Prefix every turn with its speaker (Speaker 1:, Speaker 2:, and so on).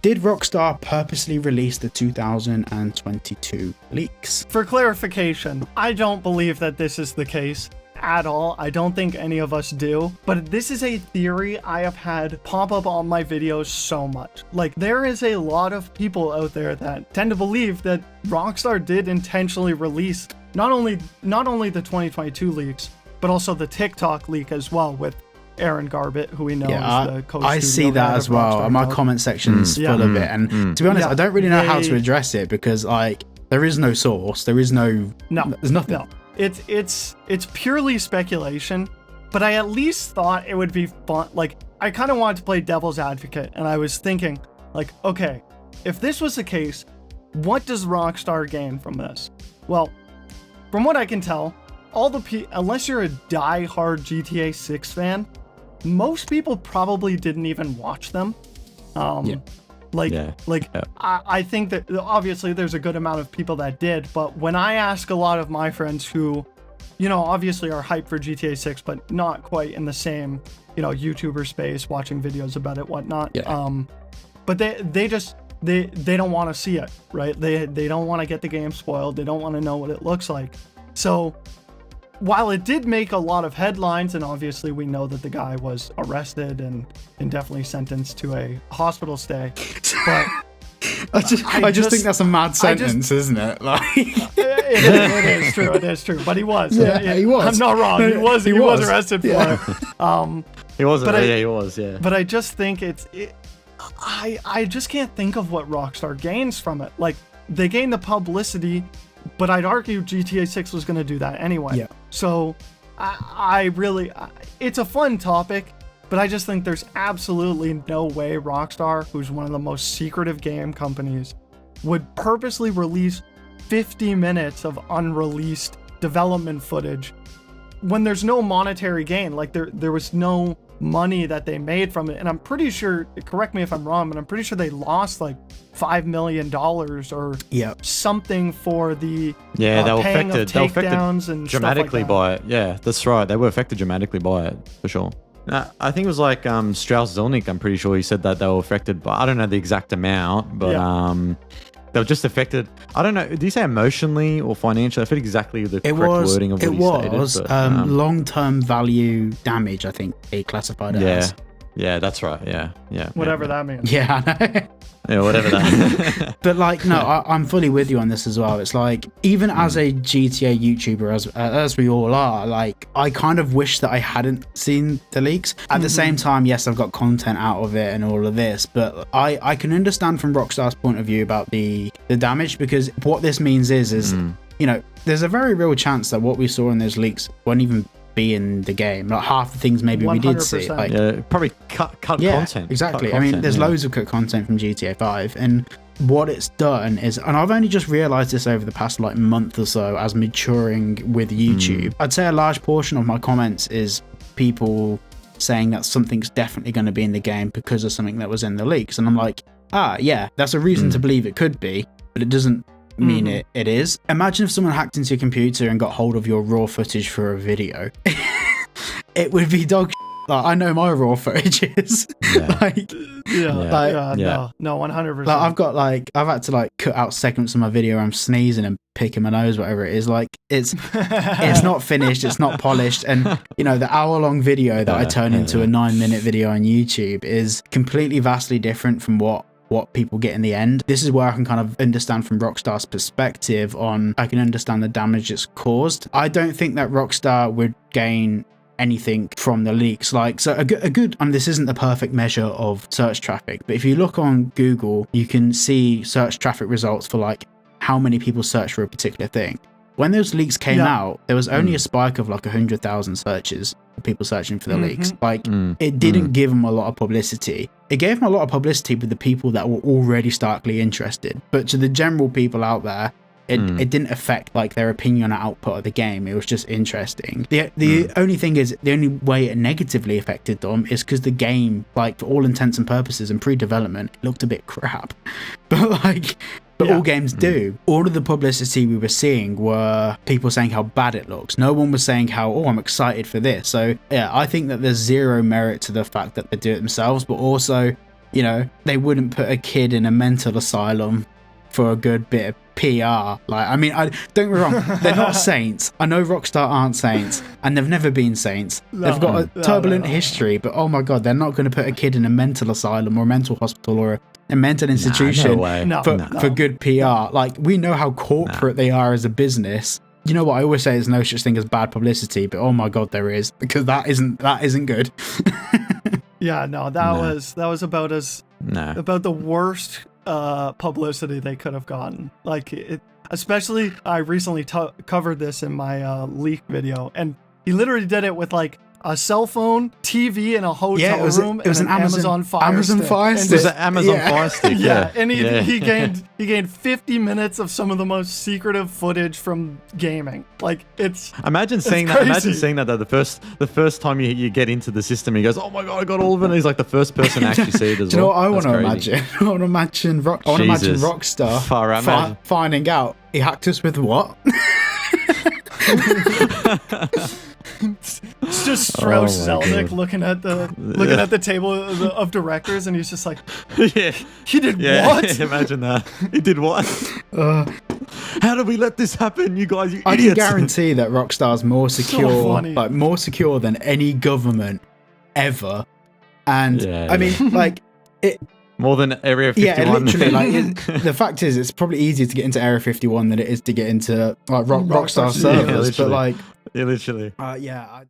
Speaker 1: Did Rockstar purposely release the 2022 leaks?
Speaker 2: For clarification, I don't believe that this is the case at all. I don't think any of us do, but this is a theory I have had pop up on my videos so much. Like, there is a lot of people out there that tend to believe that Rockstar did intentionally release not only the 2022 leaks, but also the TikTok leak as well with Aaron Garbett, who we know is the co-studio.
Speaker 1: I see that as well, and my comment section's full of it. And to be honest, I don't really know how to address it because, like, there is no source, there's nothing.
Speaker 2: No. It's purely speculation, but I at least thought it would be fun. Like, I kind of wanted to play devil's advocate, and I was thinking, like, okay, if this was the case, what does Rockstar gain from this? Well, from what I can tell, unless you're a die-hard GTA 6 fan, most people probably didn't even watch them. I think that obviously there's a good amount of people that did, but when I ask a lot of my friends who, obviously are hyped for GTA 6, but not quite in the same, YouTuber space, watching videos about it, whatnot. But they don't want to see it, right? They don't want to get the game spoiled. They don't want to know what it looks like. So while it did make a lot of headlines, and obviously we know that the guy was arrested and definitely sentenced to a hospital stay, but
Speaker 1: I just think that's a mad sentence, isn't it? Like,
Speaker 2: it is true. But he was.
Speaker 1: He was.
Speaker 2: I'm not wrong. He was arrested for it.
Speaker 3: He wasn't. He was. Yeah.
Speaker 2: But I just think I just can't think of what Rockstar gains from it. Like, they gain the publicity, but I'd argue GTA 6 was going to do that anyway.
Speaker 1: Yeah.
Speaker 2: So it's a fun topic, but I just think there's absolutely no way Rockstar, who's one of the most secretive game companies, would purposely release 50 minutes of unreleased development footage when there's no monetary gain. Like, there was no money that they made from it, and I'm pretty sure, correct me if I'm wrong, but I'm pretty sure they lost like $5 million or something for the
Speaker 3: they were
Speaker 2: paying
Speaker 3: affected.
Speaker 2: of takedowns and
Speaker 3: dramatically
Speaker 2: stuff like
Speaker 3: by it. Yeah, that's right. They were affected dramatically by it for sure. I think it was like Strauss Zelnick. I'm pretty sure he said that they were affected, but I don't know the exact amount. But they were just affected. I don't know. Did he say emotionally or financially? I forget exactly the correct wording of what he stated. It was
Speaker 1: long-term value damage, I think he classified it as.
Speaker 3: Yeah, that's right. Yeah.
Speaker 2: Whatever that means.
Speaker 1: Yeah, I know.
Speaker 3: Yeah, whatever that.
Speaker 1: But like, no, I'm fully with you on this as well. It's like, even as a GTA YouTuber, as we all are, like, I kind of wish that I hadn't seen the leaks. At the same time, yes, I've got content out of it and all of this, but I can understand from Rockstar's point of view about the damage, because what this means is there's a very real chance that what we saw in those leaks won't even be in the game. Like, half the things maybe 100%. We did see, like,
Speaker 3: probably cut content.
Speaker 1: Exactly. I mean, there's loads of cut content from GTA 5, and what it's done is, and I've only just realized this over the past like month or so as maturing with YouTube, I'd say a large portion of my comments is people saying that something's definitely going to be in the game because of something that was in the leaks, and I'm like, that's a reason to believe it could be, but it doesn't mean it is. Imagine if someone hacked into your computer and got hold of your raw footage for a video. It would be dog shit. Like, I know my raw footage is.
Speaker 2: No, 100%.
Speaker 1: Like, I've had to like cut out segments of my video where I'm sneezing and picking my nose, whatever it is. Like, it's not finished, it's not polished, and the hour-long video that I turn into a 9-minute video on YouTube is completely vastly different from what people get in the end. This is where I can kind of understand from Rockstar's perspective I can understand the damage it's caused. I don't think that Rockstar would gain anything from the leaks. Like, so a good, and this isn't the perfect measure of search traffic, but if you look on Google, you can see search traffic results for like how many people search for a particular thing. When those leaks came out, there was only a spike of like 100,000 searches for people searching for the leaks. Like, it didn't give them a lot of publicity. It gave them a lot of publicity with the people that were already starkly interested. But to the general people out there, it didn't affect like their opinion or output of the game. It was just interesting. The only thing is, the only way it negatively affected them is because the game, like, for all intents and purposes and pre-development, looked a bit crap. But all games do. All of the publicity we were seeing were people saying how bad it looks. No one was saying how, I'm excited for this. So yeah, I think that there's zero merit to the fact that they do it themselves, but also you know, they wouldn't put a kid in a mental asylum for a good bit of PR. Like, I mean, don't get me wrong, they're not saints. I know Rockstar aren't saints, and they've never been saints. They've got a turbulent history, but oh my god, they're not going to put a kid in a mental asylum or a mental hospital or a mental institution for good PR. Like, we know how corporate they are as a business. You know what I always say, there's no such thing as bad publicity, but oh my god, there is, because that isn't good.
Speaker 2: Yeah, no, that was about about the worst publicity they could have gotten. Like, especially I recently covered this in my leak video, and he literally did it with like a cell phone, TV in a hotel room.
Speaker 1: It was an Amazon Fire Stick.
Speaker 3: It was an Amazon Fire Stick.
Speaker 2: Yeah, and he gained 50 minutes of some of the most secretive footage from gaming. Like,
Speaker 3: imagine seeing that. Imagine seeing that though. The first time you get into the system, he goes, "Oh my god, I got all of it." And he's like the first person to actually see it as well.
Speaker 1: Do you know what I want to imagine? I want to imagine Rockstar finding out he hacked us with what?
Speaker 2: It's just Strauss Zelnick looking at the table of directors, and he's just like,
Speaker 3: yeah,
Speaker 2: he did what?
Speaker 3: Imagine that. He did what? How did we let this happen, you guys? You
Speaker 1: I
Speaker 3: idiots.
Speaker 1: can guarantee that Rockstar's more secure,
Speaker 2: so
Speaker 1: more secure than any government ever. And I mean, like, it.
Speaker 3: More than Area 51.
Speaker 1: Yeah, literally. Like, the fact is, it's probably easier to get into Area 51 than it is to get into like Rockstar servers. But like,
Speaker 3: literally.
Speaker 1: Yeah.